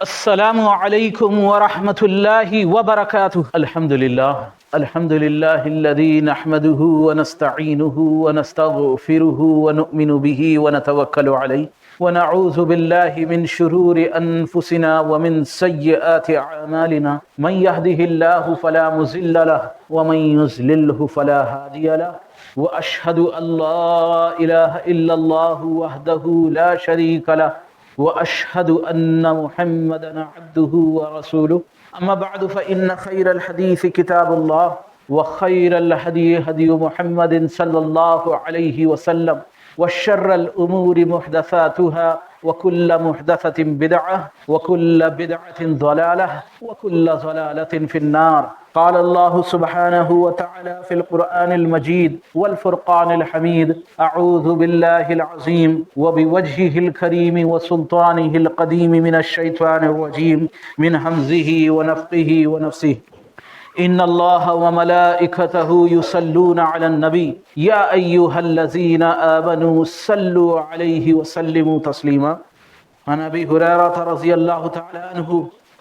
السلام علیکم ورحمۃ اللہ وبرکاتہ۔ الحمد للہ الذی نحمده ونستعینه ونستغفره ونؤمن به ونتوکل علیہ ونعوذ باللہ من شرور انفسنا ومن سیئات اعمالنا من يهده الله فلا مضل له ومن يضلل فلا هادی له واشهد ان لا الہ الا اللہ وحدہ لا شریک له وأشهد أن محمدا عبده ورسوله أما بعد فإن خير الحديث كتاب الله وخير الهدي هدي محمد صلى الله عليه وسلم وشر الأمور محدثاتها وكل محدثة بدعة وكل بدعة ضلالة وكل ضلالة في النار. قال الله سبحانه وتعالى في القرآن المجيد والفرقان الحميد: أعوذ بالله العظيم وبوجهه الكريم وسلطانه القديم من الشيطان الرجيم من همزه ونفخه ونفسه. إن الله وملائكته يصلون على النبي يا أيها الذين آمنوا صلوا عليه وسلموا تسليما. عن أبي هريرة رضي الله تعالى عنه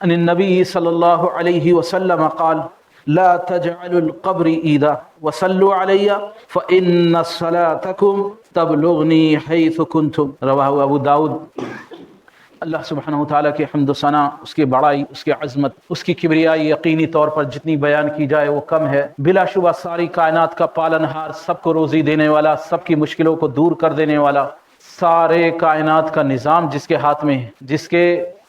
عن النبي صلى الله عليه وسلم قال: لا تجعلوا القبر عيدا وصلوا علي فإن صلاتكم تبلغني حيث كنتم. رواه ابو داود. اللہ سبحانہ وتعالیٰ کی حمد و ثنا، اس کی بڑائی، اس کی عظمت، اس کی کبریائی یقینی طور پر جتنی بیان کی جائے وہ کم ہے. بلا شبہ ساری کائنات کا پالنہار، سب کو روزی دینے والا، سب کی مشکلوں کو دور کر دینے والا، سارے کائنات کا نظام جس کے ہاتھ میں ہے،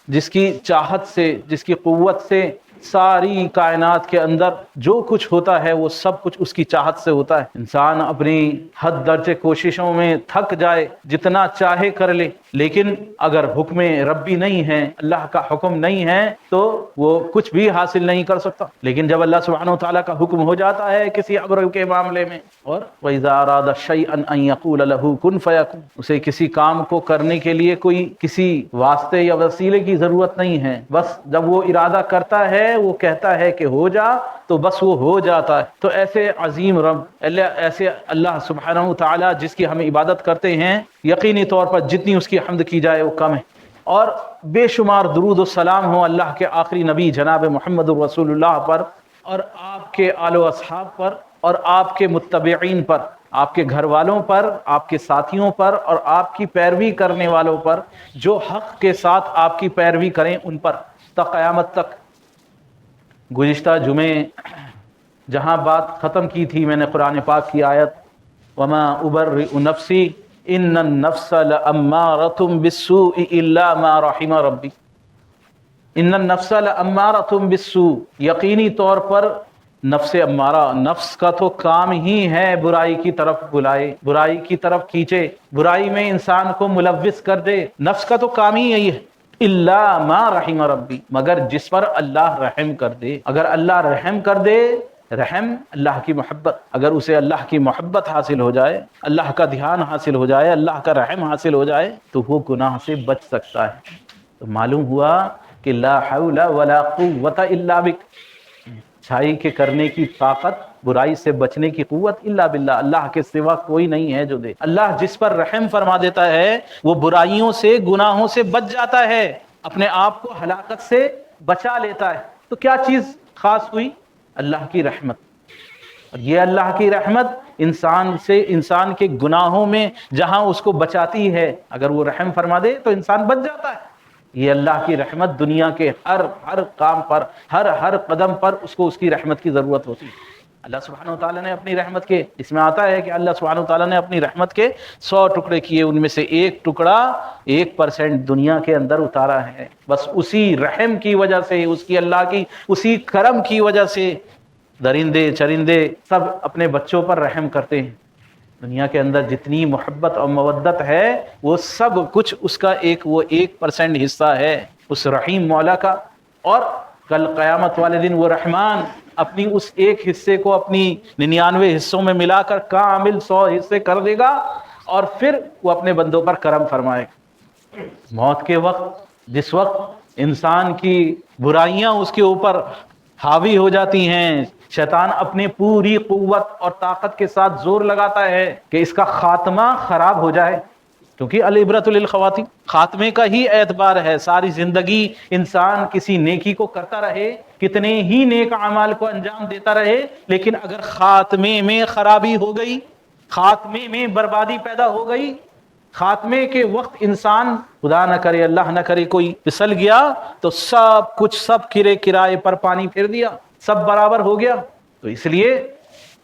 جس کی چاہت سے، جس کی قوت سے ساری کائنات کے اندر جو کچھ ہوتا ہے وہ سب کچھ اس کی چاہت سے ہوتا ہے. انسان اپنی حد درجے کوششوں میں تھک جائے، جتنا چاہے کر لے، لیکن اگر حکم ربی نہیں ہے، اللہ کا حکم نہیں ہے، تو وہ کچھ بھی حاصل نہیں کر سکتا. لیکن جب اللہ سبحانہ وتعالیٰ کا حکم ہو جاتا ہے کسی امر کے معاملے میں، اور وَإِذَا أَرَادَ شَيْئًا أَن يَقُولَ لَهُ كُن فَيَكُن، اسے کسی کام کو کرنے کے لیے کوئی کسی واسطے یا وسیلے کی ضرورت نہیں ہے، بس جب وہ ارادہ کرتا ہے، وہ کہتا ہے کہ ہو جا، تو بس وہ ہو جاتا ہے. تو ایسے عظیم رب، ایسے اللہ سبحانہ وتعالیٰ جس کی ہم عبادت کرتے ہیں، یقینی طور پر جتنی اس کی حمد کی جائے وہ کم ہے. اور بے شمار درود و سلام ہو اللہ کے آخری نبی جناب محمد رسول اللہ پر، اور آپ کے آل و اصحاب پر، اور آپ کے متبعین پر، آپ کے گھر والوں پر، آپ کے ساتھیوں پر، اور آپ کی پیروی کرنے والوں پر، جو حق کے ساتھ آپ کی پیروی کریں ان پر تا قیامت تک. گزشتہ جمعے جہاں بات ختم کی تھی میں نے قرآن پاک کی آیت وما ابرئ نفسی ان النفس لامارۃ بالسوء الا ما رحم ربی. ان النفس لامارۃ بالسوء، یقینی طور پر نفس امارہ، نفس کا تو کام ہی ہے برائی کی طرف بلائے، برائی کی طرف کھینچے، برائی میں انسان کو ملوث کر دے. نفس کا تو کام ہی یہی ہے. الا ما رحم ربی، مگر جس پر اللہ رحم کر دے. اگر اللہ رحم کر دے، رحم اللہ کی محبت، اگر اسے اللہ کی محبت حاصل ہو جائے، اللہ کا دھیان حاصل ہو جائے، اللہ کا رحم حاصل ہو جائے، تو وہ گناہ سے بچ سکتا ہے. تو معلوم ہوا کہ لا حول ولا قوت الا بک، اچھائی کے کرنے کی طاقت، برائی سے بچنے کی قوت الا باللہ، اللہ کے سوا کوئی نہیں ہے جو دے. اللہ جس پر رحم فرما دیتا ہے وہ برائیوں سے، گناہوں سے بچ جاتا ہے، اپنے آپ کو ہلاکت سے بچا لیتا ہے. تو کیا چیز خاص ہوئی؟ اللہ کی رحمت. اور یہ اللہ کی رحمت انسان کے گناہوں میں جہاں اس کو بچاتی ہے، اگر وہ رحم فرما دے تو انسان بچ جاتا ہے. یہ اللہ کی رحمت دنیا کے ہر کام پر، ہر قدم پر اس کو اس کی رحمت کی ضرورت ہوتی ہے. اللہ سبحانہ وتعالیٰ نے اپنی رحمت کے، اس میں آتا ہے کہ اللہ سبحانہ وتعالیٰ نے اپنی رحمت کے 100 ٹکڑے کیے، ان میں سے ایک ٹکڑا 1% دنیا کے اندر اتارا ہے. بس اسی رحم کی وجہ سے، اس کی اللہ کی اسی کرم کی وجہ سے درندے چرندے سب اپنے بچوں پر رحم کرتے ہیں. دنیا کے اندر جتنی محبت اور مودت ہے وہ سب کچھ اس کا وہ 1% حصہ ہے اس رحیم مولا کا. اور کل قیامت والے دن وہ رحمان اپنی اس ایک حصے کو اپنی 99 حصوں میں ملا کر کامل 100 حصے کر دے گا، اور پھر وہ اپنے بندوں پر کرم فرمائے گا. موت کے وقت، جس وقت انسان کی برائیاں اس کے اوپر حاوی ہو جاتی ہیں، شیطان اپنے پوری قوت اور طاقت کے ساتھ زور لگاتا ہے کہ اس کا خاتمہ خراب ہو جائے، کیونکہ العبرۃ للخواتیم، خاتمے کا ہی اعتبار ہے. ساری زندگی انسان کسی نیکی کو کرتا رہے، کتنے ہی نیک اعمال کو انجام دیتا رہے، لیکن اگر خاتمے میں خرابی ہو گئی، خاتمے میں بربادی پیدا ہو گئی، خاتمے کے وقت انسان خدا نہ کرے اللہ نہ کرے کوئی پھسل گیا تو سب کچھ، سب کرائے پر پانی پھیر دیا، سب برابر ہو گیا. تو اس لیے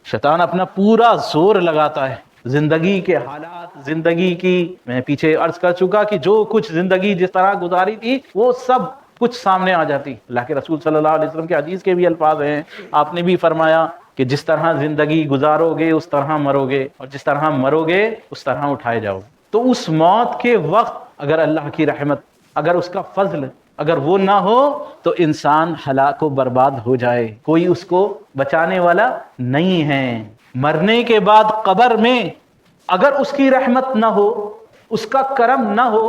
شیطان اپنا پورا زور لگاتا ہے زندگی کے حالات، زندگی کی، میں پیچھے عرض کر چکا کہ جو کچھ زندگی جس طرح گزاری تھی وہ سب کچھ سامنے آ جاتی. اللہ کے رسول صلی اللہ علیہ وسلم کے حدیث کے بھی الفاظ ہیں، آپ نے بھی فرمایا کہ جس طرح زندگی گزارو گے اس طرح مرو گے، اور جس طرح مرو گے اس طرح اٹھائے جاؤ گے. تو اس موت کے وقت اگر اللہ کی رحمت، اگر اس کا فضل، اگر وہ نہ ہو تو انسان ہلاک و برباد ہو جائے، کوئی اس کو بچانے والا نہیں ہے. مرنے کے بعد قبر میں اگر اس کی رحمت نہ ہو، اس کا کرم نہ ہو،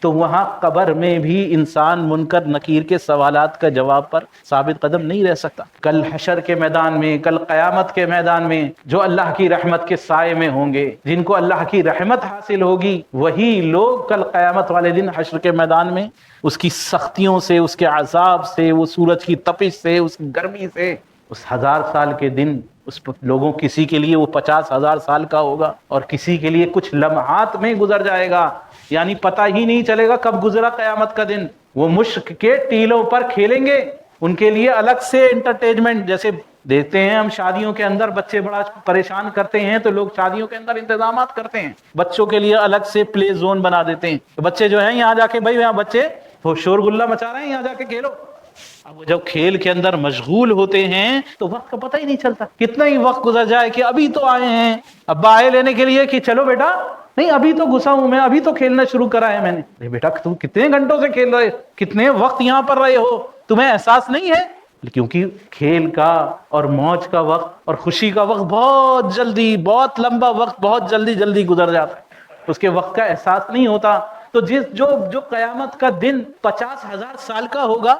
تو وہاں قبر میں بھی انسان منکر نکیر کے سوالات کا جواب پر ثابت قدم نہیں رہ سکتا. کل حشر کے میدان میں، کل قیامت کے میدان میں جو اللہ کی رحمت کے سائے میں ہوں گے، جن کو اللہ کی رحمت حاصل ہوگی، وہی لوگ کل قیامت والے دن حشر کے میدان میں اس کی سختیوں سے، اس کے عذاب سے، وہ سورج کی تپش سے، اس کی گرمی سے، اس 1000 سال کے دن اس لوگوں، کسی کے لیے وہ 50,000 سال کا ہوگا اور کسی کے لیے کچھ لمحات میں گزر جائے گا، یعنی پتہ ہی نہیں چلے گا کب گزرا قیامت کا دن. وہ مشک کے ٹیلوں پر کھیلیں گے، ان کے لیے الگ سے انٹرٹینمنٹ، جیسے دیکھتے ہیں ہم شادیوں کے اندر بچے بڑا پریشان کرتے ہیں تو لوگ شادیوں کے اندر انتظامات کرتے ہیں، بچوں کے لیے الگ سے پلے زون بنا دیتے ہیں. بچے جو ہیں یہاں جا کے، بھائی یہاں بچے وہ شور غلہ مچا رہے ہیں، یہاں جا کے کھیلو. اب جب کھیل کے اندر مشغول ہوتے ہیں تو وقت کا پتہ ہی نہیں چلتا، کتنا ہی وقت گزر جائے کہ ابھی تو آئے ہیں، اب آئے لینے کے لیے کہ چلو بیٹا، نہیں ابھی تو گھسا ہوں میں، ابھی تو کھیلنا شروع کرا ہے میں نے. نہیں بیٹا، تم کتنے گھنٹوں سے کھیل رہے، کتنے وقت یہاں پر رہے ہو، تمہیں احساس نہیں ہے؟ کیونکہ کھیل کا اور موج کا وقت اور خوشی کا وقت بہت جلدی، بہت لمبا وقت بہت جلدی جلدی گزر جاتا ہے، اس کے وقت کا احساس نہیں ہوتا. تو جو قیامت کا دن 50,000 سال کا ہوگا،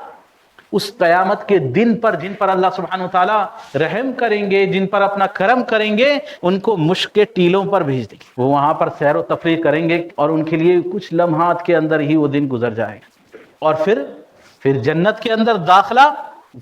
اس قیامت کے دن پر جن پر اللہ سبحانہ وتعالیٰ رحم کریں گے، جن پر اپنا کرم کریں گے، ان کو مشک کے ٹیلوں پر بھیج دیں گے. وہ وہاں پر سیر و تفریح کریں گے اور ان کے لیے کچھ لمحات کے اندر ہی وہ دن گزر جائے گا. اور پھر جنت کے اندر داخلہ،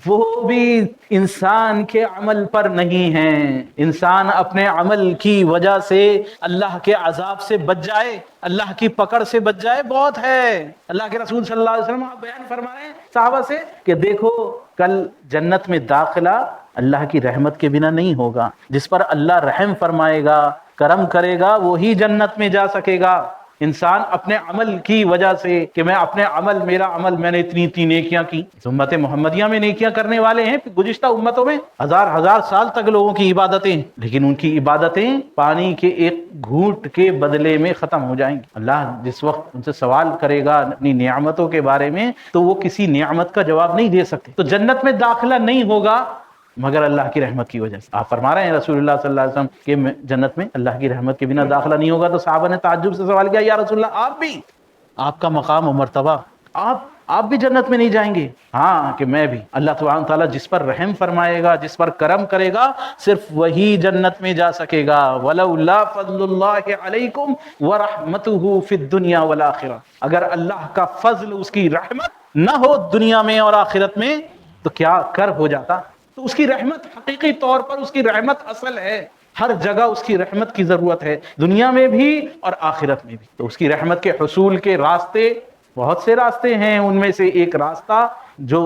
وہ بھی انسان کے عمل پر نہیں ہے. انسان اپنے عمل کی وجہ سے اللہ کے عذاب سے بچ جائے، اللہ کی پکڑ سے بچ جائے، بہت ہے. اللہ کے رسول صلی اللہ علیہ وسلم آپ بیان فرما رہے ہیں صحابہ سے کہ دیکھو کل جنت میں داخلہ اللہ کی رحمت کے بنا نہیں ہوگا. جس پر اللہ رحم فرمائے گا، کرم کرے گا، وہی جنت میں جا سکے گا. انسان اپنے عمل کی وجہ سے کہ میں اپنے عمل، میرا عمل، میں نے اتنی نیکیاں کی. امت محمدیہ میں نیکیاں کرنے والے ہیں، گزشتہ امتوں میں ہزار سال تک لوگوں کی عبادتیں، لیکن ان کی عبادتیں پانی کے ایک گھونٹ کے بدلے میں ختم ہو جائیں گی. اللہ جس وقت ان سے سوال کرے گا اپنی نعمتوں کے بارے میں تو وہ کسی نعمت کا جواب نہیں دے سکتے. تو جنت میں داخلہ نہیں ہوگا مگر اللہ کی رحمت کی وجہ سے. آپ فرما رہے ہیں رسول اللہ صلی اللہ علیہ وسلم کہ جنت میں اللہ کی رحمت کے بنا داخلہ نہیں ہوگا. تو صحابہ نے تعجب سے سوال کیا، یا رسول اللہ آپ بھی، آپ کا مقام و مرتبہ، آپ بھی جنت میں نہیں جائیں گے؟ ہاں کہ میں بھی. اللہ سبحانہ تعالیٰ جس پر رحم فرمائے گا، جس پر کرم کرے گا، صرف وہی جنت میں جا سکے گا. وَلَوْلَا فَضْلُ اللَّهِ عَلَيْكُمْ وَرَحْمَتُهُ فِي الدُّنْيَا وَالْآخِرَةِ، اگر اللہ کا فضل، اس کی رحمت نہ ہو دنیا میں اور آخرت میں تو کیا کر ہو جاتا. تو اس کی رحمت حقیقی طور پر، اس کی رحمت اصل ہے. ہر جگہ اس کی رحمت کی ضرورت ہے، دنیا میں بھی اور آخرت میں بھی. تو اس کی رحمت کے حصول کے راستے بہت سے راستے ہیں. ان میں سے ایک راستہ جو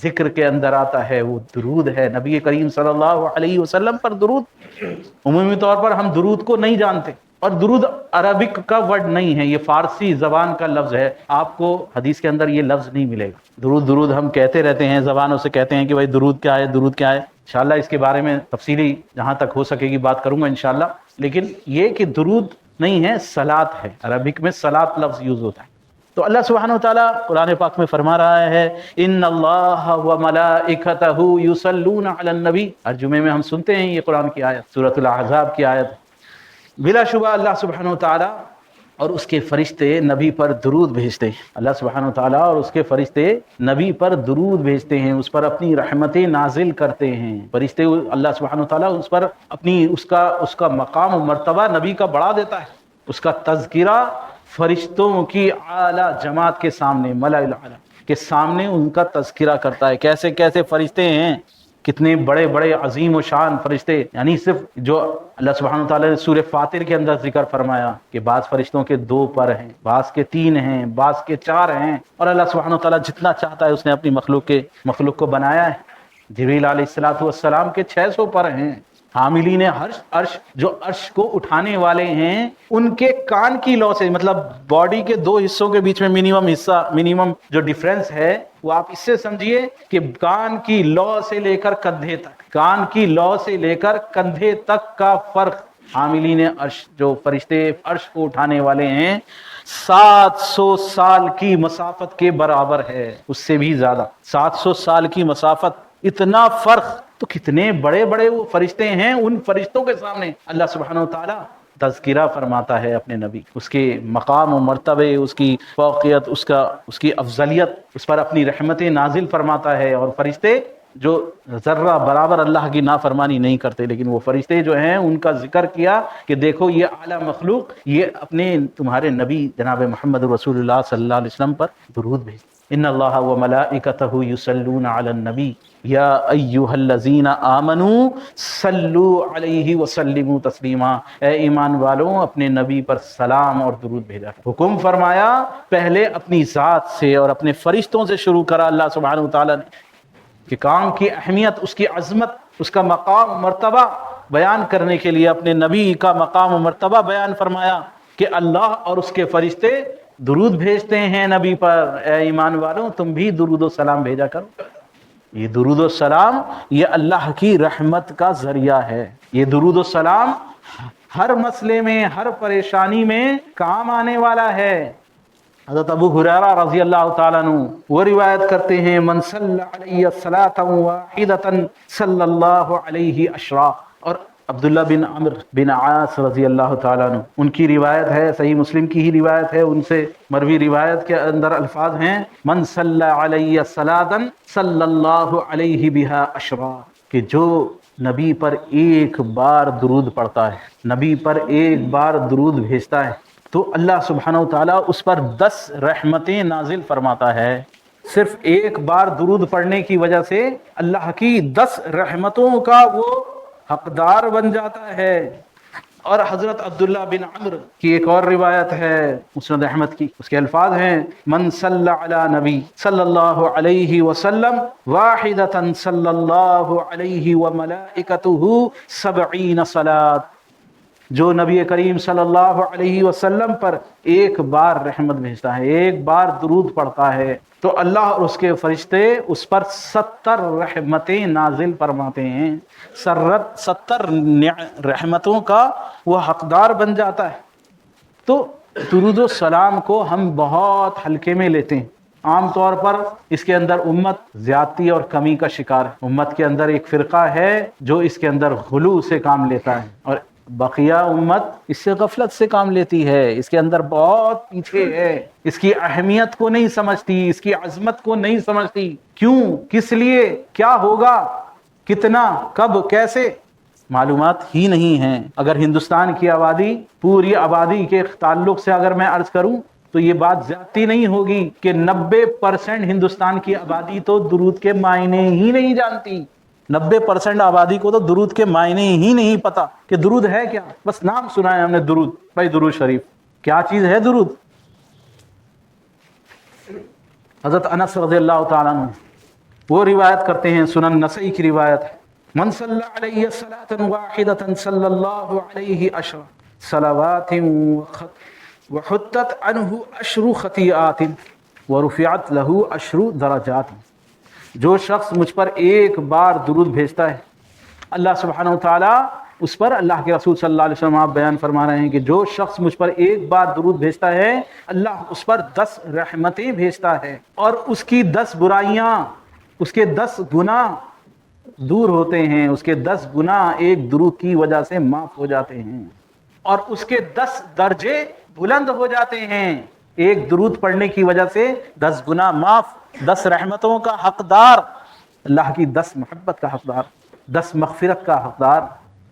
ذکر کے اندر آتا ہے وہ درود ہے. نبی کریم صلی اللہ علیہ وسلم پر درود. عمومی طور پر ہم درود کو نہیں جانتے، اور درود عربک کا ورڈ نہیں ہے، یہ فارسی زبان کا لفظ ہے. آپ کو حدیث کے اندر یہ لفظ نہیں ملے گا. درود ہم کہتے رہتے ہیں، زبانوں سے کہتے ہیں کہ بھائی درود کیا ہے، درود کیا ہے. انشاءاللہ اس کے بارے میں تفصیلی جہاں تک ہو سکے گی بات کروں گا انشاءاللہ. لیکن یہ کہ درود نہیں ہے، صلاۃ ہے. عربک میں صلاۃ لفظ یوز ہوتا ہے. تو اللہ سبحانہ وتعالیٰ قرآن پاک میں فرما رہا ہے، ان اللہ وملائکتہ یصلون علی النبی. ہر جمعے میں ہم سنتے ہیں یہ قرآن کی آیت، سورۃ الاحزاب کی آیت. بلا شبہ اللہ سبحانہ وتعالیٰ اور اس کے فرشتے نبی پر درود بھیجتے ہیں. اللہ سبحانہ وتعالیٰ اور اس کے فرشتے نبی پر درود بھیجتے ہیں، اس پر اپنی رحمتیں نازل کرتے ہیں. فرشتے اللہ سبحانہ وتعالیٰ اس پر اپنی اس کا مقام و مرتبہ نبی کا بڑھا دیتا ہے، اس کا تذکرہ فرشتوں کی اعلیٰ جماعت کے سامنے، ملأ الاعلیٰ کے سامنے ان کا تذکرہ کرتا ہے۔ کیسے کیسے فرشتے ہیں، کتنے بڑے بڑے عظیم و شان فرشتے، یعنی صرف جو اللہ سبحانہ وتعالی نے سورہ فاطر کے اندر ذکر فرمایا کہ بعض فرشتوں کے 2 پر ہیں، بعض کے 3 ہیں، بعض کے 4 ہیں، اور اللہ سبحانہ وتعالی جتنا چاہتا ہے اس نے اپنی مخلوق کو بنایا ہے۔ جبریل علیہ السلام کے 600 پر ہیں۔ حاملین عرش جو عرش کو اٹھانے والے ہیں، ان کے کان کی لو سے، مطلب باڈی کے 2 حصوں کے بیچ میں منیمم جو ڈیفرنس ہے وہ آپ اس سے سمجھیے کہ کان کی لو سے لے کر کندھے تک، کان کی لو سے لے کر کندھے تک کا فرق حاملین عرش جو فرشتے عرش کو اٹھانے والے ہیں 700 سال کی مسافت کے برابر ہے، اس سے بھی زیادہ 700 سال کی مسافت، اتنا فرق۔ تو کتنے بڑے بڑے وہ فرشتے ہیں، ان فرشتوں کے سامنے اللہ سبحانہ وتعالی تذکرہ فرماتا ہے اپنے نبی، اس کے مقام و مرتبے، اس کی فوقیت، اس کی افضلیت، اس پر اپنی رحمتیں نازل فرماتا ہے۔ اور فرشتے جو ذرہ برابر اللہ کی نافرمانی نہیں کرتے، لیکن وہ فرشتے جو ہیں ان کا ذکر کیا کہ دیکھو یہ اعلیٰ مخلوق یہ اپنے تمہارے نبی جناب محمد رسول اللہ صلی اللہ علیہ وسلم پر درود بھیجتے۔ ان اللہ وملائکتہ یصلون علی النبی یا ایھا الذین آمنوا صلوا علیہ وسلموا تسلیما، اے ایمان والوں اپنے نبی پر سلام اور درود بھیجا۔ حکم فرمایا پہلے اپنی ذات سے اور اپنے فرشتوں سے شروع کرا اللہ سبحانہ وتعالی نے کہ کام کی اہمیت، اس کی عظمت، اس کا مقام و مرتبہ بیان کرنے کے لیے اپنے نبی کا مقام و مرتبہ بیان فرمایا کہ اللہ اور اس کے فرشتے درود بھیجتے ہیں نبی پر۔ اے ایمان والوں تم بھی درود و سلام بھیجا کرو۔ یہ درود و سلام یہ اللہ کی رحمت کا ذریعہ ہے۔ یہ درود و سلام ہر مسئلے میں، ہر پریشانی میں کام آنے والا ہے۔ حضرت ابو ہریرہ رضی اللہ تعالیٰ عنہ وہ روایت کرتے ہیں من صلی علیہ صلاۃ واحدۃ صلی اللہ علیہ عشرا، اور عبداللہ بن عمرو بن عاص رضی اللہ تعالیٰ عنہ ان کی روایت ہے، صحیح مسلم کی ہی روایت ہے، ان سے مروی روایت کے اندر الفاظ ہیں من صلی علیہ صلاۃ صلی اللہ علیہ بہا عشرا، کہ جو نبی پر ایک بار درود پڑھتا ہے، نبی پر ایک بار درود بھیجتا ہے تو اللہ سبحانہ وتعالیٰ اس پر 10 رحمتیں نازل فرماتا ہے۔ صرف ایک بار درود پڑھنے کی وجہ سے اللہ کی 10 رحمتوں کا وہ حقدار بن جاتا ہے۔ اور حضرت عبداللہ بن عمرو کی ایک اور روایت ہے مسند احمد کی، اس کے الفاظ ہیں من صلی علی نبی صلی اللہ علیہ وسلم واحدۃ صلی اللہ علیہ وملائکتہ 70 صلاۃ، جو نبی کریم صلی اللہ علیہ وسلم پر ایک بار رحمت بھیجتا ہے، ایک بار درود پڑھتا ہے تو اللہ اور اس کے فرشتے اس پر 70 رحمتیں نازل فرماتے ہیں۔ 70 رحمتوں کا وہ حقدار بن جاتا ہے۔ تو درود و سلام کو ہم بہت ہلکے میں لیتے ہیں۔ عام طور پر اس کے اندر امت زیادتی اور کمی کا شکار ہے۔ امت کے اندر ایک فرقہ ہے جو اس کے اندر غلو سے کام لیتا ہے، اور بقیہ امت اس سے غفلت سے کام لیتی ہے، اس کے اندر بہت پیچھے ہے، اس کی اہمیت کو نہیں سمجھتی، اس کی عظمت کو نہیں سمجھتی۔ کیوں، کس لیے، کیا ہوگا، کتنا، کب، کیسے، معلومات ہی نہیں ہیں۔ اگر ہندوستان کی آبادی، پوری آبادی کے تعلق سے اگر میں عرض کروں تو یہ بات زیادتی نہیں ہوگی کہ 90% ہندوستان کی آبادی تو درود کے معنی ہی نہیں جانتی۔ 90% آبادی کو تو درود کے معنی ہی نہیں پتا کہ درود ہے کیا، بس نام سنا ہے ہم نے درود، بھائی درود شریف کیا چیز ہے درود۔ حضرت انس رضی اللہ تعالیٰ عنہ وہ روایت کرتے ہیں، سنن نسائی کی روایت ہے من صلی علیہ صلاۃ واحدۃ صلی اللہ علیہ عشر صلوات وحطت عنہ عشر خطیئات ورفعت له عشر درجات، جو شخص مجھ پر ایک بار درود بھیجتا ہے اللہ سبحانہ وتعالیٰ اس پر، اللہ کے رسول صلی اللہ علیہ وسلم آپ بیان فرما رہے ہیں کہ جو شخص مجھ پر ایک بار درود بھیجتا ہے اللہ اس پر 10 رحمتیں بھیجتا ہے، اور اس کی 10 برائیاں، اس کے 10 گناہ دور ہوتے ہیں، اس کے 10 گناہ ایک درود کی وجہ سے معاف ہو جاتے ہیں، اور اس کے 10 درجے بلند ہو جاتے ہیں۔ ایک درود پڑھنے کی وجہ سے 10 گناہ معاف، 10 رحمتوں کا حقدار، اللہ کی 10 محبت کا حقدار، 10 مغفرت کا حقدار،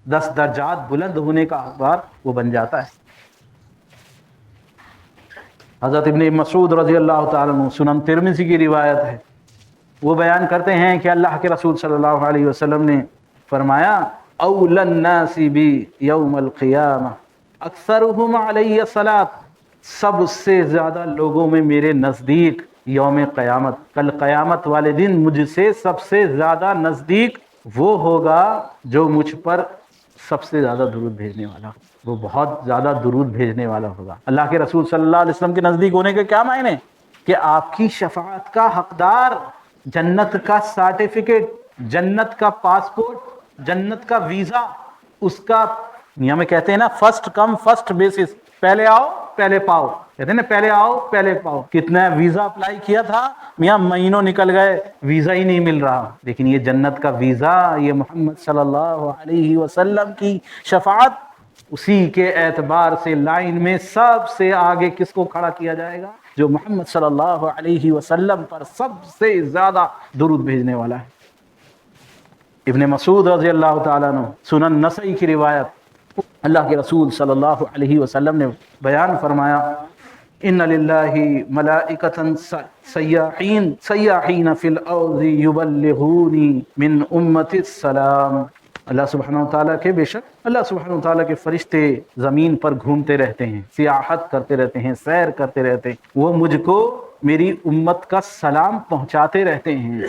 10 درجات بلند ہونے کا حقدار وہ بن جاتا ہے۔ حضرت ابن مسعود رضی اللہ تعالیٰ عنہ، سنن ترمذی کی روایت ہے، وہ بیان کرتے ہیں کہ اللہ کے رسول صلی اللہ علیہ وسلم نے فرمایا اول الناس بی یوم القیامہ اکثرہم علی الصلاۃ، سب سے زیادہ لوگوں میں میرے نزدیک یوم قیامت، کل قیامت والے دن مجھ سے سب سے زیادہ نزدیک وہ ہوگا جو مجھ پر سب سے زیادہ درود بھیجنے والا، وہ بہت زیادہ درود بھیجنے والا ہوگا۔ اللہ کے رسول صلی اللہ علیہ وسلم کے نزدیک ہونے کے کیا معنی؟ کہ آپ کی شفاعت کا حقدار، جنت کا سرٹیفکیٹ، جنت کا پاسپورٹ، جنت کا ویزا، اس کا میاں میں کہتے ہیں نا فرسٹ کم فرسٹ بیسس، پہلے آؤ پہلے پاؤ، کہتے ہیں نا پہلے آؤ پہلے پاؤ۔ کتنا ویزا اپلائی کیا تھا میاں، مہینوں نکل گئے، ویزا ہی نہیں مل رہا، لیکن یہ جنت کا ویزا، یہ محمد صلی اللہ علیہ وسلم کی شفاعت، اسی کے اعتبار سے لائن میں سب سے آگے کس کو کھڑا کیا جائے گا؟ جو محمد صلی اللہ علیہ وسلم پر سب سے زیادہ درود بھیجنے والا ہے۔ ابن مسعود رضی اللہ تعالیٰ عنہ، سنن نسائی کی روایت، اللہ کے رسول صلی اللہ علیہ وسلم نے بیان فرمایا ان للہ ملائکۃ سیاحین فی الارض یبلغونی من امتی السلام، اللہ سبحانہ وتعالیٰ کے بے شک اللہ سبحانہ وتعالیٰ کے فرشتے زمین پر گھومتے رہتے ہیں، سیاحت کرتے رہتے ہیں، سیر کرتے رہتے ہیں، وہ مجھ کو میری امت کا سلام پہنچاتے رہتے ہیں۔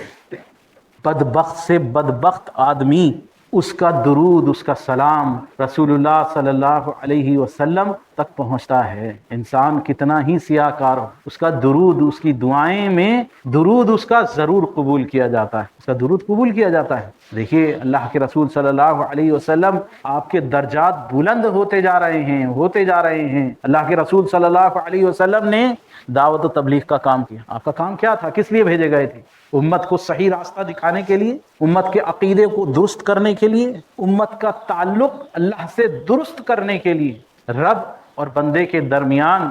بدبخت سے بدبخت آدمی، اس کا درود، اس کا سلام رسول اللہ صلی اللہ علیہ وسلم تک پہنچتا ہے۔ انسان کتنا ہی سیاہ کار ہو، اس کا درود، اس کی دعائیں میں درود اس کا ضرور قبول کیا جاتا ہے، اس کا درود قبول کیا جاتا ہے۔ دیکھیے اللہ کے رسول صلی اللہ علیہ وسلم، آپ کے درجات بلند ہوتے جا رہے ہیں، ہوتے جا رہے ہیں۔ اللہ کے رسول صلی اللہ علیہ وسلم نے دعوت و تبلیغ کا کام کیا۔ آپ کا کام کیا تھا؟ کس لیے بھیجے گئے تھے؟ امت کو صحیح راستہ دکھانے کے لیے، امت کے عقیدے کو درست کرنے کے لیے، امت کا تعلق اللہ سے درست کرنے کے لیے، رب اور بندے کے درمیان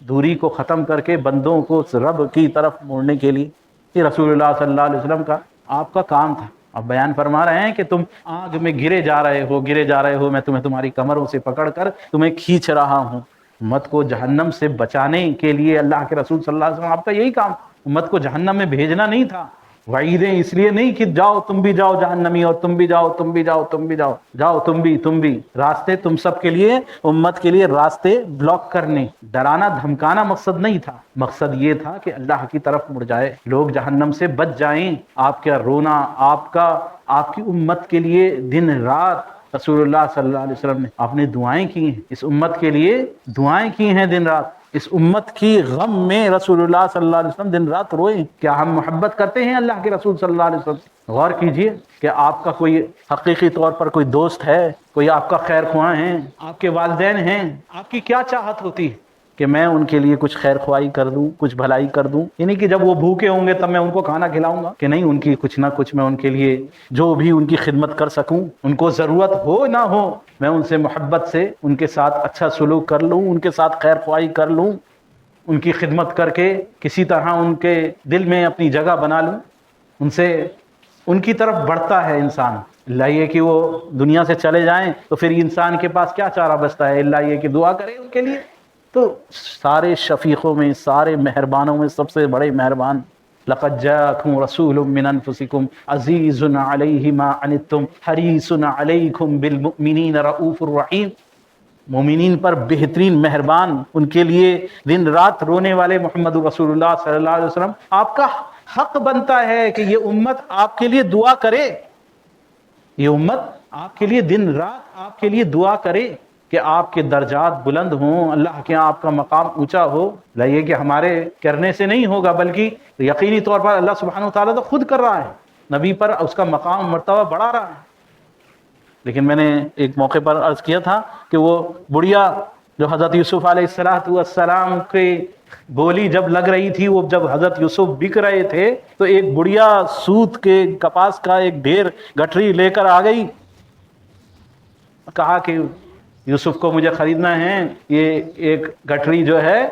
دوری کو ختم کر کے بندوں کو رب کی طرف موڑنے کے لیے، یہ رسول اللہ صلی اللہ علیہ وسلم کا آپ کا کام تھا۔ اب بیان فرما رہے ہیں کہ تم آگ میں گرے جا رہے ہو، میں تمہیں تمہاری کمروں سے پکڑ کر تمہیں کھینچ رہا ہوں۔ امت کو جہنم سے بچانے کے لیے اللہ کے رسول صلی اللہ علیہ وسلم آپ کا یہی کام، امت کو جہنم میں بھیجنا نہیں تھا۔ وعیدیں اس لیے نہیں کہ جاؤ تم بھی جاؤ جہنمی، اور تم بھی جاؤ تم بھی جاؤ تم بھی جاؤ تم بھی راستے تم سب کے لیے، امت کے لیے راستے بلاک کرنے، ڈرانا دھمکانا مقصد نہیں تھا۔ مقصد یہ تھا کہ اللہ کی طرف مڑ جائے، لوگ جہنم سے بچ جائیں۔ آپ کا رونا، آپ کی امت کے لیے دن رات رسول اللہ صلی اللہ علیہ وسلم نے آپ نے دعائیں کی ہیں، اس امت کے لیے دعائیں کی ہیں دن رات۔ اس امت کی غم میں رسول اللہ صلی اللہ علیہ وسلم دن رات روئے۔ کیا ہم محبت کرتے ہیں اللہ کے رسول صلی اللہ علیہ وسلم سے؟ غور کیجئے کہ آپ کا کوئی حقیقی طور پر کوئی دوست ہے، کوئی آپ کا خیر خواہ ہیں، آپ کے والدین ہیں، آپ کی کیا چاہت ہوتی ہے کہ میں ان کے لیے کچھ خیر خواہی کر دوں، کچھ بھلائی کر دوں؟ یعنی کہ جب وہ بھوکے ہوں گے تب میں ان کو کھانا کھلاؤں گا، کہ نہیں ان کی کچھ نہ کچھ میں ان کے لیے جو بھی ان کی خدمت کر سکوں، ان کو ضرورت ہو نہ ہو میں ان سے محبت سے ان کے ساتھ اچھا سلوک کر لوں، ان کے ساتھ خیر خواہی کر لوں، ان کی خدمت کر کے کسی طرح ان کے دل میں اپنی جگہ بنا لوں، ان کی طرف بڑھتا ہے انسان۔ اللہ یہ کہ وہ دنیا سے چلے جائیں تو پھر انسان کے پاس کیا چارہ بچتا ہے؟ اللہ یہ کہ دعا کرے ان کے لیے۔ تو سارے شفیقوں میں، سارے مہربانوں میں سب سے بڑے مہربان، لقد جاءکم رسول من انفسکم عزیز علیہ ما عنتم حریص علیکم بالمؤمنین رؤوف الرحیم، مومنین پر بہترین مہربان، ان کے لیے دن رات رونے والے محمد رسول اللہ صلی اللہ علیہ وسلم۔ آپ کا حق بنتا ہے کہ یہ امت آپ کے لیے دعا کرے، یہ امت آپ کے لیے دن رات آپ کے لیے دعا کرے کہ آپ کے درجات بلند ہوں، اللہ کے یہاں آپ کا مقام اونچا ہو۔ یہ کہ ہمارے کرنے سے نہیں ہوگا، بلکہ یقینی طور پر اللہ سبحانہ وتعالیٰ تو خود کر رہا ہے، نبی پر اس کا مقام مرتبہ بڑھا رہا ہے۔ لیکن میں نے ایک موقع پر عرض کیا تھا کہ وہ بڑھیا جو حضرت یوسف علیہ السلام کی بولی جب لگ رہی تھی، وہ جب حضرت یوسف بک رہے تھے تو ایک بڑھیا سوت کے کپاس کا ایک ڈھیر گٹھری لے کر آ گئی، کہا کہ یوسف کو مجھے خریدنا ہے، یہ ایک گٹھری جو ہے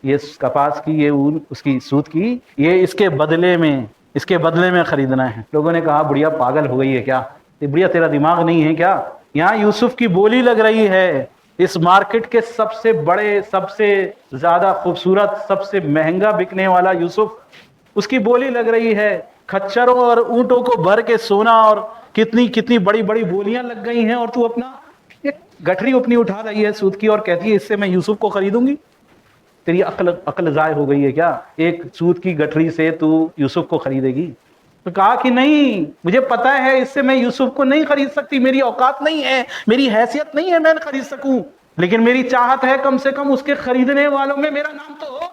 یہ کپاس کی، یہ اون اس کی سوت کی، یہ اس کے بدلے میں خریدنا ہے۔ لوگوں نے کہا بڑھیا پاگل ہو گئی ہے کیا؟ بڑھیا تیرا دماغ نہیں ہے کیا؟ یہاں یوسف کی بولی لگ رہی ہے، اس مارکیٹ کے سب سے بڑے، سب سے زیادہ خوبصورت، سب سے مہنگا بکنے والا یوسف، اس کی بولی لگ رہی ہے کھچروں اور اونٹوں کو بھر کے سونا، اور کتنی کتنی بڑی بڑی بولیاں لگ گئی ہیں، اور تو اپنا ایک گٹھری اپنی اٹھا رہی ہے سود کی اور کہتی ہے اس سے میں یوسف کو خریدوں گی۔ تیری عقل ضائع ہو گئی ہے کیا؟ ایک سود کی گٹھری سے تو یوسف کو خریدے گی؟ تو کہا کہ نہیں، مجھے پتا ہے اس سے میں یوسف کو نہیں خرید سکتی، میری اوقات نہیں ہے، میری حیثیت نہیں ہے میں خرید سکوں، لیکن میری چاہت ہے کم سے کم اس کے خریدنے والوں میں میرا نام تو ہو۔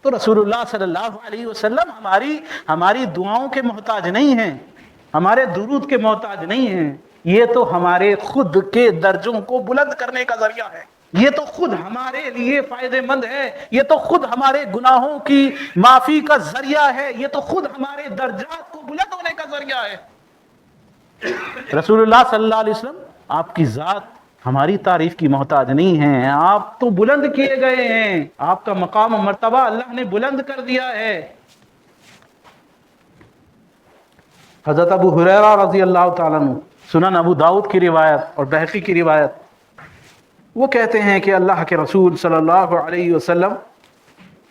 تو رسول اللہ صلی اللہ علیہ وسلم ہماری دعاؤں کے محتاج نہیں ہیں، ہمارے درود کے محتاج نہیں ہیں، یہ تو ہمارے خود کے درجوں کو بلند کرنے کا ذریعہ ہے، یہ تو خود ہمارے لیے فائدہ مند ہے، یہ تو خود ہمارے گناہوں کی معافی کا ذریعہ ہے، یہ تو خود ہمارے درجات کو بلند ہونے کا ذریعہ ہے۔ رسول اللہ صلی اللہ علیہ وسلم آپ کی ذات ہماری تعریف کی محتاج نہیں ہیں، آپ تو بلند کیے گئے ہیں، آپ کا مقام و مرتبہ اللہ نے بلند کر دیا ہے۔ حضرت ابو ہریرہ رضی اللہ تعالیٰ عنہ، سنن ابو داؤد کی روایت اور بہقی کی روایت، وہ کہتے ہیں کہ اللہ کے رسول صلی اللہ علیہ وسلم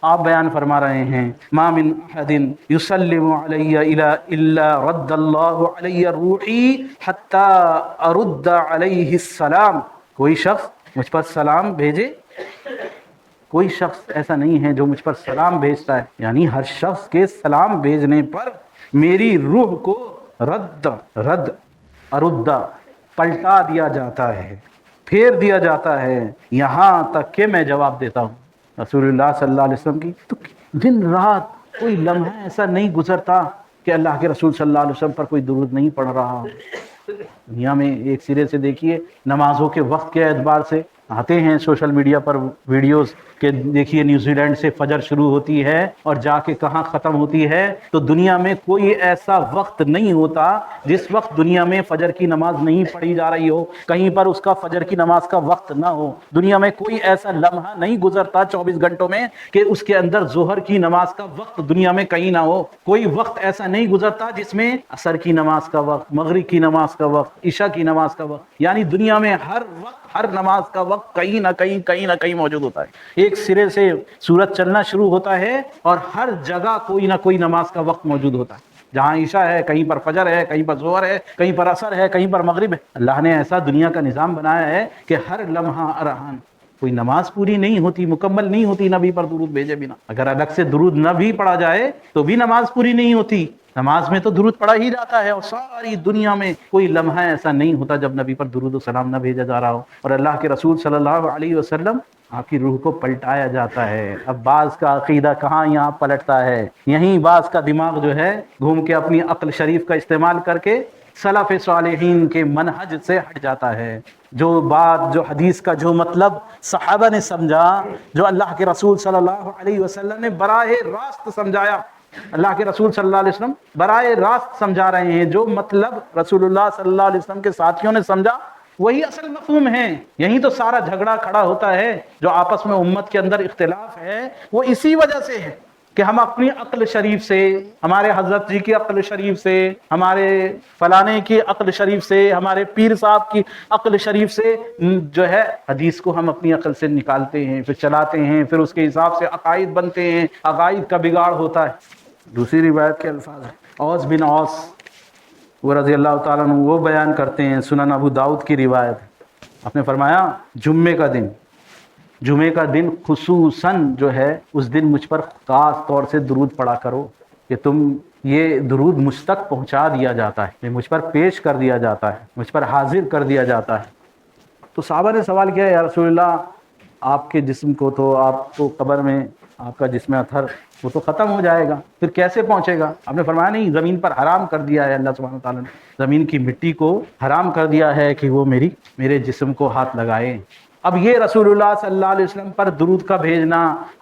آپ بیان فرما رہے ہیں ما من احد یسلم علی الا رد اللہ علی روحی حتی ارد علیہ السلام، کوئی شخص مجھ پر سلام بھیجے، کوئی شخص ایسا نہیں ہے جو مجھ پر سلام بھیجتا ہے، یعنی ہر شخص کے سلام بھیجنے پر میری روح کو رد اردہ پلٹا دیا جاتا ہے، پھیر دیا جاتا ہے، یہاں تک کہ میں جواب دیتا ہوں۔ رسول اللہ صلی اللہ علیہ وسلم کی تو دن رات کوئی لمحہ ایسا نہیں گزرتا کہ اللہ کے رسول صلی اللہ علیہ وسلم پر کوئی درود نہیں پڑھ رہا۔ دنیا میں ایک سرے سے دیکھیے نمازوں کے وقت کے اعتبار سے آتے ہیں سوشل میڈیا پر ویڈیوز کہ دیکھیے نیوزی لینڈ سے فجر شروع ہوتی ہے اور جا کے کہاں ختم ہوتی ہے، تو دنیا میں کوئی ایسا وقت نہیں ہوتا جس وقت دنیا میں فجر کی نماز نہیں پڑھی جا رہی ہو، کہیں پر اس کا فجر کی نماز کا وقت نہ ہو۔ دنیا میں کوئی ایسا لمحہ نہیں گزرتا 24 گھنٹوں میں کہ اس کے اندر ظہر کی نماز کا وقت دنیا میں کہیں نہ ہو، کوئی وقت ایسا نہیں گزرتا جس میں عصر کی نماز کا وقت، مغرب کی نماز کا وقت، عشاء کی نماز کا وقت، یعنی دنیا میں ہر وقت ہر نماز کا وقت کہیں نہ کہیں موجود ہوتا ہے۔ ایک سرے سے سورج چلنا شروع ہوتا ہے اور ہر جگہ کوئی نہ کوئی نماز کا وقت موجود ہوتا ہے، جہاں عشاء ہے کہیں پر فجر ہے، کہیں پر ظہر ہے، کہیں پر عصر ہے، کہیں پر مغرب ہے۔ اللہ نے ایسا دنیا کا نظام بنایا ہے کہ ہر لمحہ ارحان کوئی نماز پوری نہیں ہوتی، مکمل نہیں ہوتی نبی پر درود بھیجے بنا۔ اگر الگ سے درود نہ بھی پڑھا جائے تو بھی نماز پوری نہیں ہوتی، نماز میں تو درود پڑھا ہی جاتا ہے، اور ساری دنیا میں کوئی لمحہ ایسا نہیں ہوتا جب نبی پر درود و سلام نہ بھیجا جا رہا ہو۔ اور اللہ کے رسول صلی اللہ علیہ وسلم آپ کی روح کو پلٹایا جاتا ہے۔ اب بعض کا عقیدہ کہاں یہاں پلٹتا ہے، یہیں بعض کا دماغ جو ہے گھوم کے اپنی عقل شریف کا استعمال کر کے سلف صالحین کے منہج سے ہٹ جاتا ہے۔ جو بات، جو حدیث کا جو مطلب صحابہ نے سمجھا، جو اللہ کے رسول صلی اللہ علیہ وسلم نے براہ راست سمجھایا، اللہ کے رسول صلی اللہ علیہ وسلم براہ راست سمجھا رہے ہیں، جو مطلب رسول اللہ صلی اللہ علیہ وسلم کے ساتھیوں نے سمجھا وہی اصل مفہوم ہے۔ یہیں تو سارا جھگڑا کھڑا ہوتا ہے، جو آپس میں امت کے اندر اختلاف ہے وہ اسی وجہ سے ہے کہ ہم اپنی عقل شریف سے، ہمارے حضرت جی کی عقل شریف سے، ہمارے فلانے کی عقل شریف سے، ہمارے پیر صاحب کی عقل شریف سے جو ہے حدیث کو ہم اپنی عقل سے نکالتے ہیں، پھر چلاتے ہیں، پھر اس کے حساب سے عقائد بنتے ہیں، عقائد کا بگاڑ ہوتا ہے۔ دوسری روایت کے الفاظ ہیں، اوس بن اوس وہ رضی اللہ تعالیٰ عنہ وہ بیان کرتے ہیں، سنن ابو داؤد کی روایت، آپ نے فرمایا جمعے کا دن خصوصاً جو ہے اس دن مجھ پر خاص طور سے درود پڑھا کرو کہ تم یہ درود مجھ تک پہنچا دیا جاتا ہے، یہ مجھ پر پیش کر دیا جاتا ہے، مجھ پر حاضر کر دیا جاتا ہے۔ تو صحابہ نے سوال کیا، یا رسول اللہ آپ کے جسم کو تو آپ کو قبر میں آپ کا جسم اطہر وہ تو ختم ہو جائے گا، پھر کیسے پہنچے گا؟ آپ نے فرمایا نہیں، زمین پر حرام کر دیا ہے اللہ سبحانہ وتعالیٰ نے، زمین کی مٹی کو حرام کر دیا ہے کہ وہ میرے جسم کو ہاتھ لگائے۔ اب یہ رسول اللہ صلی اللہ علیہ وسلم پر درود کا بھیجنا،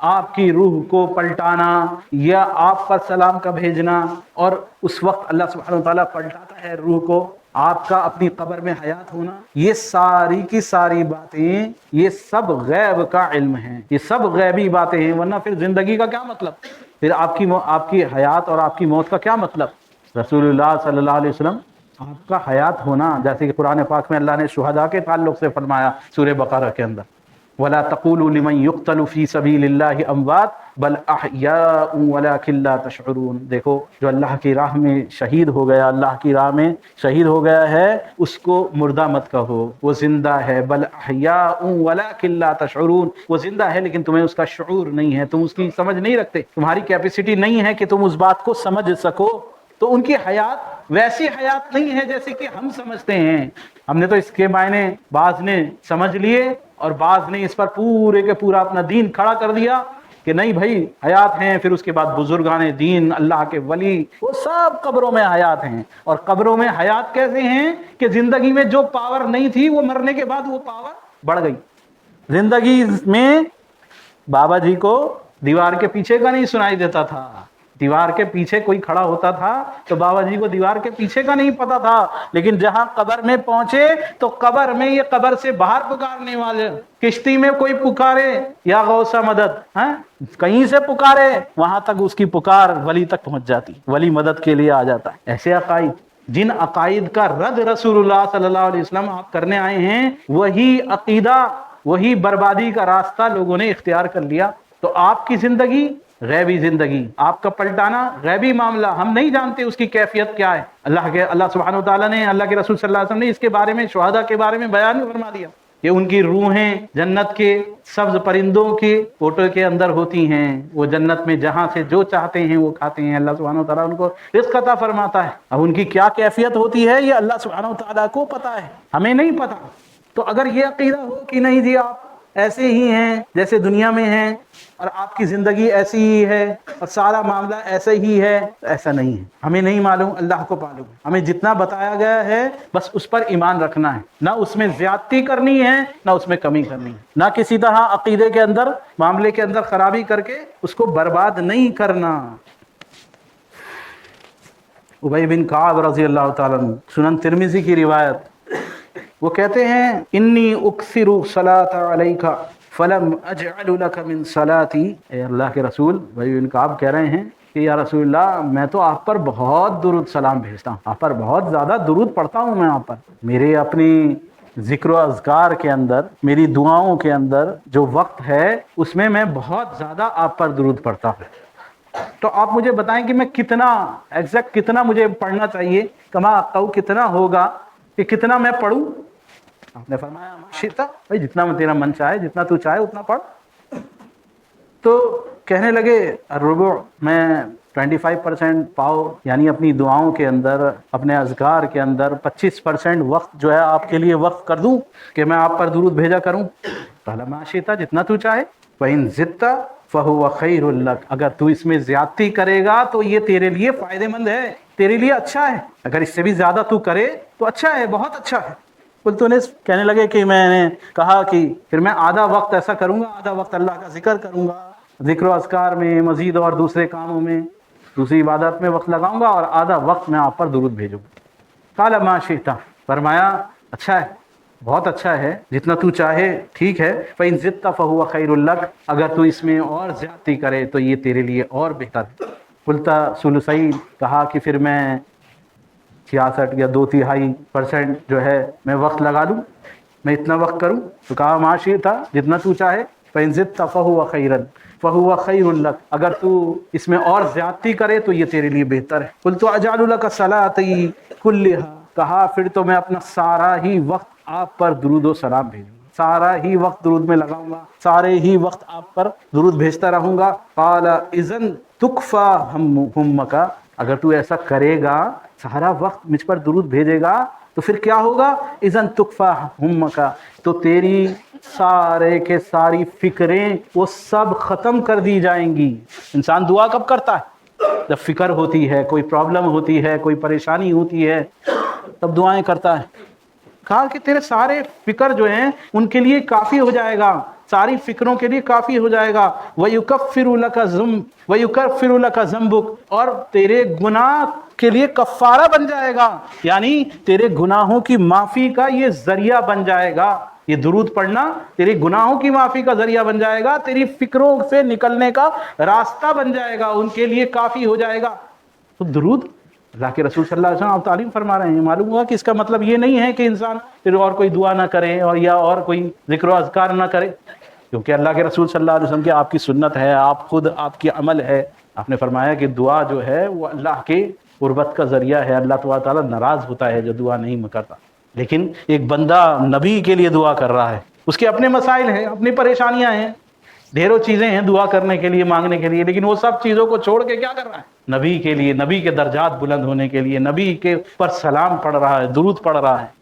آپ کی روح کو پلٹانا یا آپ پر سلام کا بھیجنا، اور اس وقت اللہ سبحانہ وتعالیٰ پلٹاتا ہے روح کو، آپ کا اپنی قبر میں حیات ہونا، یہ ساری کی ساری باتیں یہ سب غیب کا علم ہیں، یہ سب غیبی باتیں ہیں، ورنہ پھر زندگی کا کیا مطلب، پھر آپ کی حیات اور آپ کی موت کا کیا مطلب؟ رسول اللہ صلی اللہ علیہ وسلم آپ کا حیات ہونا، جیسے کہ قرآن پاک میں اللہ نے شہداء کے تعلق سے فرمایا سورہ بقرہ کے اندر، وَلَا تَقُولُوا لِمَنْ يُقْتَلُ فِي سَبِيلِ اللَّهِ أَمْوَاتٌ بَلْ أَحْيَاءٌ وَلَكِنْ لَا تَشْعُرُونَ۔ دیکھو جو اللہ کی راہ میں شہید ہو گیا، اللہ کی راہ میں شہید ہو گیا ہے، اس کو مردہ مت کہو، وہ زندہ ہے، بل احیاء ولکن لا تشعرون، وہ زندہ ہے لیکن تمہیں اس کا شعور نہیں ہے، تم اس کی سمجھ نہیں رکھتے، تمہاری کیپیسٹی نہیں ہے کہ تم اس بات کو سمجھ سکو۔ تو ان کی حیات ویسی حیات نہیں ہے جیسے کہ ہم سمجھتے ہیں۔ ہم نے تو اس کے معنی بعض نے سمجھ لیے اور بعض نے اس پر پورے کے پورا اپنا دین کھڑا کر دیا کہ نہیں بھائی حیات ہیں، پھر اس کے بعد بزرگان دین، اللہ کے ولی، وہ سب قبروں میں حیات ہیں۔ اور قبروں میں حیات کیسے ہیں کہ زندگی میں جو پاور نہیں تھی وہ مرنے کے بعد وہ پاور بڑھ گئی۔ زندگی میں بابا جی کو دیوار کے پیچھے کا نہیں سنائی دیتا تھا، دیوار کے پیچھے کوئی کھڑا ہوتا تھا تو بابا جی کو دیوار کے پیچھے کا نہیں پتا تھا، لیکن جہاں قبر میں پہنچے تو قبر میں یہ قبر سے باہر پکارنے والے، کشتی میں کوئی پکارے یا غوث مدد، کہیں سے پکارے، وہاں تک اس کی پکار ولی تک پہنچ جاتی، ولی مدد کے لیے آ جاتا ہے۔ ایسے عقائد، جن عقائد کا رد رسول اللہ صلی اللہ علیہ وسلم آپ کرنے آئے ہیں، وہی عقیدہ، وہی بربادی کا راستہ لوگوں نے اختیار کر لیا۔ تو آپ کی زندگی غیبی زندگی، آپ کا پلٹانا غیبی معاملہ، ہم نہیں جانتے اس کی کیفیت کیا ہے۔ اللہ سبحانہ وتعالیٰ نے، اللہ کے رسول صلی اللہ علیہ وسلم نے اس کے بارے میں، شہداء کے بارے میں بیان فرما دیا کہ ان کی روحیں جنت کے سبز پرندوں کے کوٹے کے اندر ہوتی ہیں، وہ جنت میں جہاں سے جو چاہتے ہیں وہ کھاتے ہیں، اللہ سبحانہ وتعالیٰ ان کو رزق عطا فرماتا ہے۔ اب ان کی کیا کیفیت ہوتی ہے یہ اللہ سبحانہ وتعالیٰ کو پتا ہے، ہمیں نہیں پتا۔ تو اگر یہ عقیدہ ہو کہ نہیں جی آپ ایسے ہی ہیں جیسے دنیا میں ہیں اور آپ کی زندگی ایسی ہی ہے اور سارا معاملہ ایسے ہی ہے، ایسا نہیں ہے، ہمیں نہیں معلوم، اللہ کو معلوم۔ ہمیں جتنا بتایا گیا ہے بس اس پر ایمان رکھنا ہے، نہ اس میں زیادتی کرنی ہے نہ اس میں کمی کرنی ہے، نہ کسی طرح عقیدے کے اندر، معاملے کے اندر خرابی کر کے اس کو برباد نہیں کرنا۔ ابی بن کعب رضی اللہ تعالیٰ عنہ، سنن ترمذی کی روایت، وہ کہتے ہیں انی اکثر الصلاۃ علیک فلم اجعل لک من صلاتی، اے اللہ کے رسول، ابی بن کعب کہہ رہے ہیں کہ یا رسول اللہ میں تو آپ پر بہت درود سلام بھیجتا ہوں، آپ پر بہت زیادہ درود پڑھتا ہوں میں آپ پر، میرے اپنی ذکر و اذکار کے اندر، میری دعاؤں کے اندر جو وقت ہے اس میں بہت زیادہ آپ پر درود پڑھتا ہوں۔ تو آپ مجھے بتائیں کہ میں کتنا ایگزیکٹ کتنا مجھے پڑھنا چاہیے، کما کتنا ہوگا کہ کتنا میں پڑھوں؟ آپ نے فرمایا شیتا، بھائی جتنا تیرا من چاہے، جتنا تو چاہے اتنا پڑھ۔ تو کہنے لگے ربع، میں 25% پاؤ، یعنی اپنی دعاؤں کے اندر، اپنے اذکار کے اندر 25% وقت جو ہے آپ کے لیے وقف کر دوں کہ میں آپ پر درود بھیجا کروں؟ قال ما شئت، جتنا تو چاہے، وَإِن زِدتَ فَهُوَ خَيْرٌ لَكَ، اگر تو اس میں زیادتی کرے گا تو یہ تیرے لیے فائدہ مند ہے، تیرے لیے اچھا ہے، اگر اس سے بھی زیادہ تو کرے تو اچھا ہے، بہت اچھا ہے۔ قلت نصف، کہنے لگے کہ میں نے کہا کہ پھر میں آدھا وقت ایسا کروں گا، آدھا وقت اللہ کا ذکر کروں گا، ذکر و اذکار میں، مزید اور دوسرے کاموں میں، دوسری عبادت میں وقت لگاؤں گا، اور آدھا وقت میں آپ پر درود بھیجوں گا۔ قال ما شئت، فرمایا اچھا ہے، بہت اچھا ہے، جتنا تو چاہے ٹھیک ہے۔ فَإِن زِدتَ فَهُوَ خَيْرٌ لَكَ، اگر تو اس میں اور زیادتی کرے تو یہ تیرے لیے اور بہتر ہے۔ قلت ثلثین، کہا کہ پھر میں 66 یا 2/3% جو ہے میں وقت لگا دوں، میں اتنا وقت کروں؟ تو کہا ما شئت، جتنا تو چاہے۔ فَإِن زِدتَ فَهُوَ خَيْرٌ لَكَ، اگر تو اس میں اور زیادتی کرے تو یہ تیرے لیے بہتر ہے۔ قلت اجعل لك صلاتي كلها، کہا پھر تو میں اپنا سارا ہی وقت آپ پر درود و سلام بھیجوں گا، سارا ہی وقت درود میں لگاؤں گا، سارے ہی وقت آپ پر درود بھیجتا رہوں گا۔ قال اذن تکفى همك، اگر تو ایسا کرے گا، سارا وقت مجھ پر درود بھیجے گا تو پھر کیا ہوگا؟ اذن تکفى همك، تو تیری سارے کے ساری فکریں وہ سب ختم کر دی جائیں گی۔ انسان دعا کب کرتا ہے؟ جب فکر ہوتی ہے، کوئی پرابلم ہوتی ہے، کوئی پریشانی ہوتی ہے، تب دعائیں کرتا ہے۔ کہا کہ تیرے سارے فکر جو ہیں ان کے لیے کافی ہو جائے گا، ساری فکروں کے لیے کافی ہو جائے گا۔ وَيُكَفِّرُ لَكَ ذَنبُكَ، اور تیرے گناہ کے لیے کفارہ بن جائے گا، یعنی تیرے گناہوں کی معافی کا یہ ذریعہ بن جائے گا۔ یہ درود پڑھنا تیرے گناہوں کی معافی کا ذریعہ بن جائے گا، تیری فکروں سے نکلنے کا راستہ بن جائے گا، ان کے لیے کافی ہو جائے گا۔ تو درود اللہ کے رسول صلی اللہ علیہ وسلم آپ تعلیم فرما رہے ہیں. معلوم ہوا کہ اس کا مطلب یہ نہیں ہے کہ انسان پھر اور کوئی دعا نہ کرے اور یا اور کوئی ذکر و اذکار نہ کرے، کیونکہ اللہ کے رسول صلی اللہ علیہ وسلم کی آپ کی سنت ہے، آپ خود آپ کی عمل ہے. آپ نے فرمایا کہ دعا جو ہے وہ اللہ کے قربت کا ذریعہ ہے، اللہ تعالیٰ ناراض ہوتا ہے جو دعا نہیں کرتا. لیکن ایک بندہ نبی کے لیے دعا کر رہا ہے، اس کے اپنے مسائل ہیں، اپنی پریشانیاں ہیں، ڈھیروں چیزیں ہیں دعا کرنے کے لیے، مانگنے کے لیے، لیکن وہ سب چیزوں کو چھوڑ کے کیا کر رہا ہے؟ نبی کے لیے، نبی کے درجات بلند ہونے کے لیے، نبی کے پر سلام پڑھ رہا ہے، درود پڑھ رہا ہے.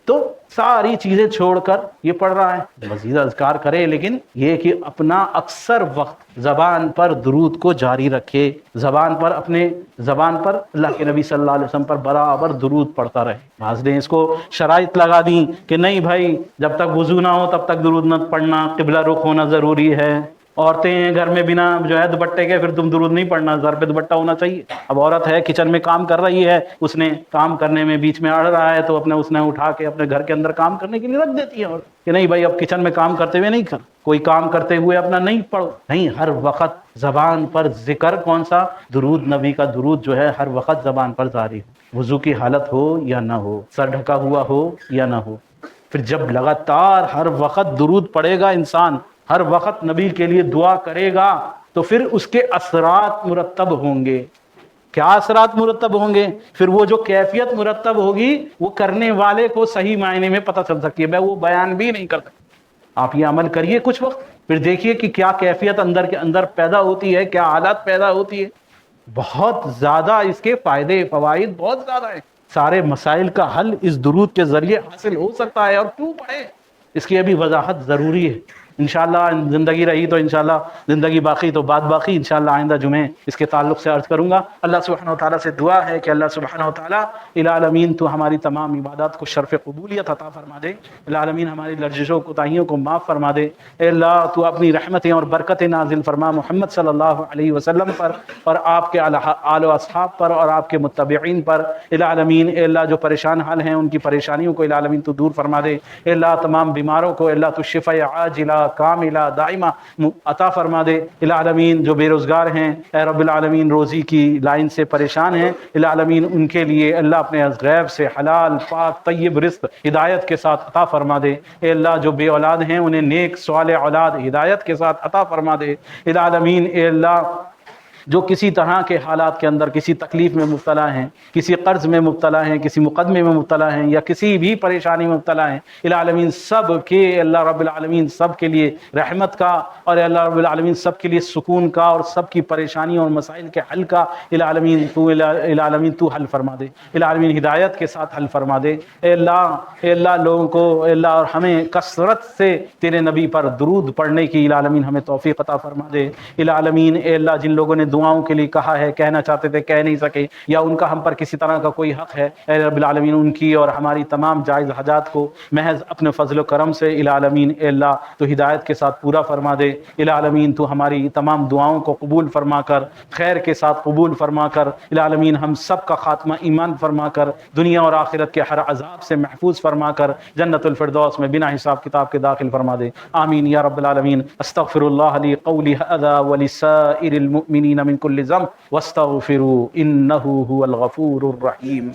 تو ساری چیزیں چھوڑ کر یہ پڑھ رہا ہے. مزید اذکار کرے، لیکن یہ کہ اپنا اکثر وقت زبان پر درود کو جاری رکھے، زبان پر، اپنے زبان پر اللہ کے نبی صلی اللہ علیہ وسلم پر برابر درود پڑھتا رہے. بعض نے اس کو شرائط لگا دیں کہ نہیں بھائی جب تک وضو نہ ہو تب تک درود نہ پڑھنا، قبلہ رخ ہونا ضروری ہے. عورتیں ہیں گھر میں بنا جو ہے دوپٹے کے، پھر تم درود نہیں پڑھنا، سر پہ دوپٹہ ہونا چاہیے. اب عورت ہے کچن میں کام کر رہی ہے، اس نے کام کرنے میں بیچ میں اڑ رہا ہے تو اس نے اٹھا کے اپنے گھر کے اندر کام کرنے کے لیے رکھ دیتی ہے، اور کہ نہیں بھائی اب کچن میں کام کرتے ہوئے نہیں کر، کوئی کام کرتے ہوئے اپنا نہیں پڑھو. نہیں، ہر وقت زبان پر ذکر کون سا؟ درود. نبی کا درود جو ہے ہر وقت زبان پر جاری ہو، وضو کی حالت ہو یا نہ ہو، سر ڈھکا ہوا ہو یا نہ ہو. پھر جب لگاتار ہر وقت درود پڑھے گا انسان، ہر وقت نبی کے لیے دعا کرے گا، تو پھر اس کے اثرات مرتب ہوں گے. کیا اثرات مرتب ہوں گے؟ پھر وہ جو کیفیت مرتب ہوگی وہ کرنے والے کو صحیح معنی میں پتہ چل سکتی ہے. میں وہ بیان بھی نہیں کر سکتا. آپ یہ عمل کریے کچھ وقت، پھر دیکھیے کہ کیا کیفیت اندر کے اندر پیدا ہوتی ہے، کیا حالات پیدا ہوتی ہے. بہت زیادہ اس کے فائدے فوائد بہت زیادہ ہیں. سارے مسائل کا حل اس درود کے ذریعے حاصل ہو سکتا ہے. اور کیوں پڑھے اس کی ابھی وضاحت ضروری ہے. انشاءاللہ زندگی رہی تو انشاءاللہ زندگی باقی تو بات باقی. انشاءاللہ آئندہ جمعے اس کے تعلق سے عرض کروں گا. اللہ سبحانہ وتعالیٰ سے دعا ہے کہ اللہ سبحانہ وتعالیٰ العالمین تو ہماری تمام عبادات کو شرف قبولیت عطا فرما دے. العالمین ہماری لرزشوں کوتاہیوں کو معاف فرما دے. اے اللہ تو اپنی رحمتیں اور برکتیں نازل فرما محمد صلی اللہ علیہ وسلم پر اور آپ کے آل و اصحاب پر اور آپ کے متبعین پر. العالمین اے اللہ جو پریشان حال ہیں ان کی پریشانیوں کو العالمین تو دور فرما دے. اے اللہ تمام بیماروں کو اللہ تو شفا عاجلہ کاملہ دائمہ عطا فرما دے. العالمین جو بے روزگار ہیں اے رب العالمین روزی کی لائن سے پریشان ہیں، العالمین ان کے لیے اللہ اپنے غیب سے حلال پاک طیب رزق ہدایت کے ساتھ عطا فرما دے. اے اللہ جو بے اولاد ہیں انہیں نیک صالح اولاد ہدایت کے ساتھ عطا فرما دے. العالمین اے اللہ جو کسی طرح کے حالات کے اندر کسی تکلیف میں مبتلا ہیں، کسی قرض میں مبتلا ہیں، کسی مقدمے میں مبتلا ہیں یا کسی بھی پریشانی میں مبتلا ہیں، العالمین سب کے اللہ رب العالمین سب کے لیے رحمت کا اور اللہ رب العالمین سب کے لیے سکون کا اور سب کی پریشانیوں اور مسائل کے حل کا العالمین تو حل فرما دے. العالمین ہدایت کے ساتھ حل فرما دے. اے اللہ لوگوں کو اے اللہ اور ہمیں کثرت سے تیرے نبی پر درود پڑھنے کی العالمین ہمیں توفیق عطا فرما دے. العالمین اے اللہ جن لوگوں نے دعاؤں کے لیے کہا ہے، کہنا چاہتے تھے کہہ نہیں سکے، یا ان کا ہم پر کسی طرح کا کوئی حق ہے، اے رب العالمین ان کی اور ہماری تمام جائز حاجات کو محض اپنے فضل و کرم سے العالمین اے اللہ تو ہدایت کے ساتھ پورا فرما دے. العالمین تو ہماری تمام دعاؤں کو قبول فرما کر خیر کے ساتھ قبول فرما کر العالمین ہم سب کا خاتمہ ایمان فرما کر دنیا اور آخرت کے ہر عذاب سے محفوظ فرما کر جنت الفردوس میں بنا حساب کتاب کے داخل فرما دے. آمین یا رب العالمین. استغفر اللہ لی قولی ھذا ولسائر المؤمنین من كل ذنب واستغفروا انه هو الغفور الرحیم.